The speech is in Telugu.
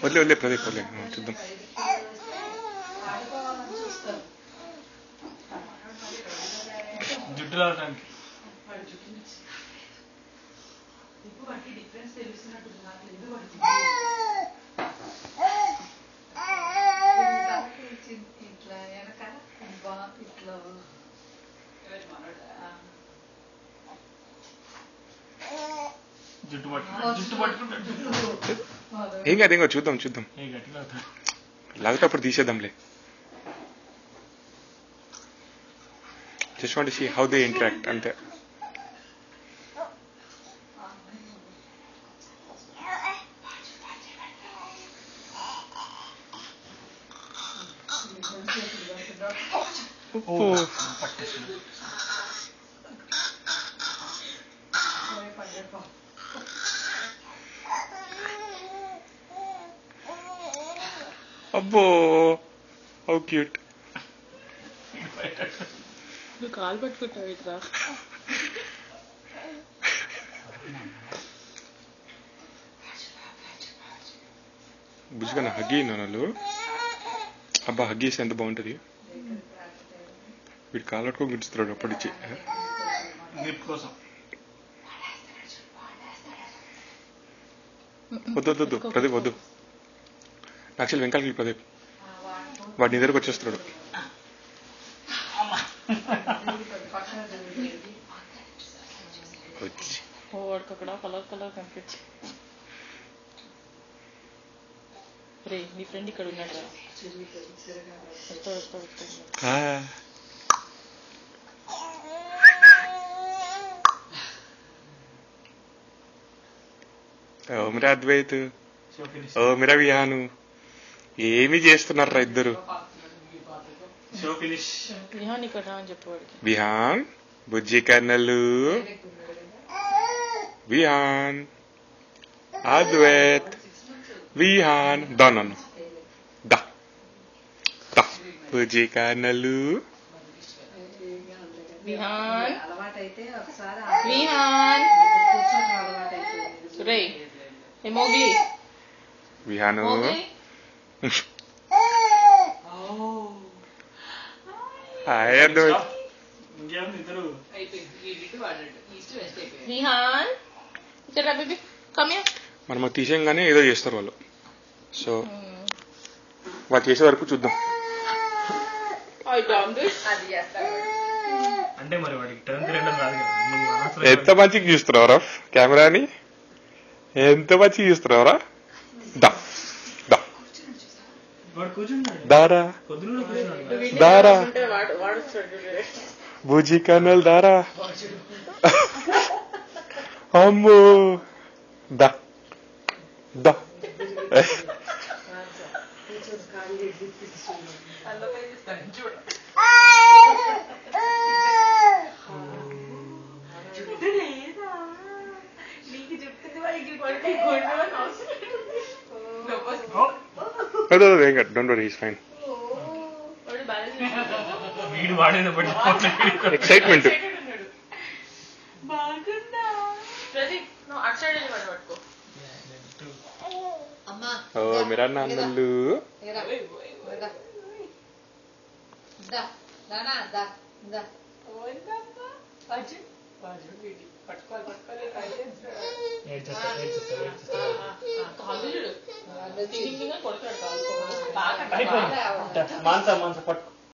వదిలే వదిలే ప్రదీప్ వదిలే చూద్దాం. జుట్టు లాగడానికి ఏం కాదు ఇంకా చూద్దాం చూద్దాం. లాగితే అప్పుడు తీసేద్దాంలే. Just want to see how they interact అంతే. అబ్బో హౌ క్యూట్. నువ్వు కాలు పట్టుకుంటావు ఇట్రా. బుజ్జిగా హగ్గీ నాన్నలు. అబ్బా హగ్గీస్ ఎంత బాగుంటుంది. వీడు కాలు పట్టుకో గుంచుతున్నాడు అప్పటిచ్చి. వద్దు వద్దు వద్దు ప్రదీప్ వద్దు. యాక్చువల్ వెంకాలకి ప్రదీప్ వాడి నీ దగ్గరకు వచ్చేస్తున్నాడు. వాడికి అక్కడ కలర్ కలర్ కనిపించి రే నీ ఫ్రెండ్ ఇక్కడ ఉన్నాడు. ఓ మీరా అద్వైత్, ఓ మీరా విహాను, ఏమి చేస్తున్నారా ఇద్దరు. విహాన్ ఇక్కడ రా అని చెప్పు వాడికి. విహాన్ బుజ్జి కన్నలు, విహాన్ అద్వైత్ విహాన్ దా నన్ను దా దా బుజ్జి కన్నలు. విహాన్ విహాన్ రే మోగ్లీ విహాను హాయ్ అద్వైత్. విహాన్ ఇక్కడ బేబీ కమ్ హియర్. మనం తీసేయంగానే ఏదో చేస్తారు వాళ్ళు. సో వాళ్ళు చేసే వరకు చూద్దాం. అంటే మరి వాడికి టర్న్ తిరగడం రాదు కదా. ఎంత మంచిగా చూస్తున్నావురా కెమెరాని, ఎంత మంచిగా చూస్తున్నావురా. దా దా దారా దారా బుజ్జి కన్నల్ దారా. అమ్మో దా దా. Don't worry, he's fine. Excitement. Oh, mera nannallu. Mansa పట్టుకో.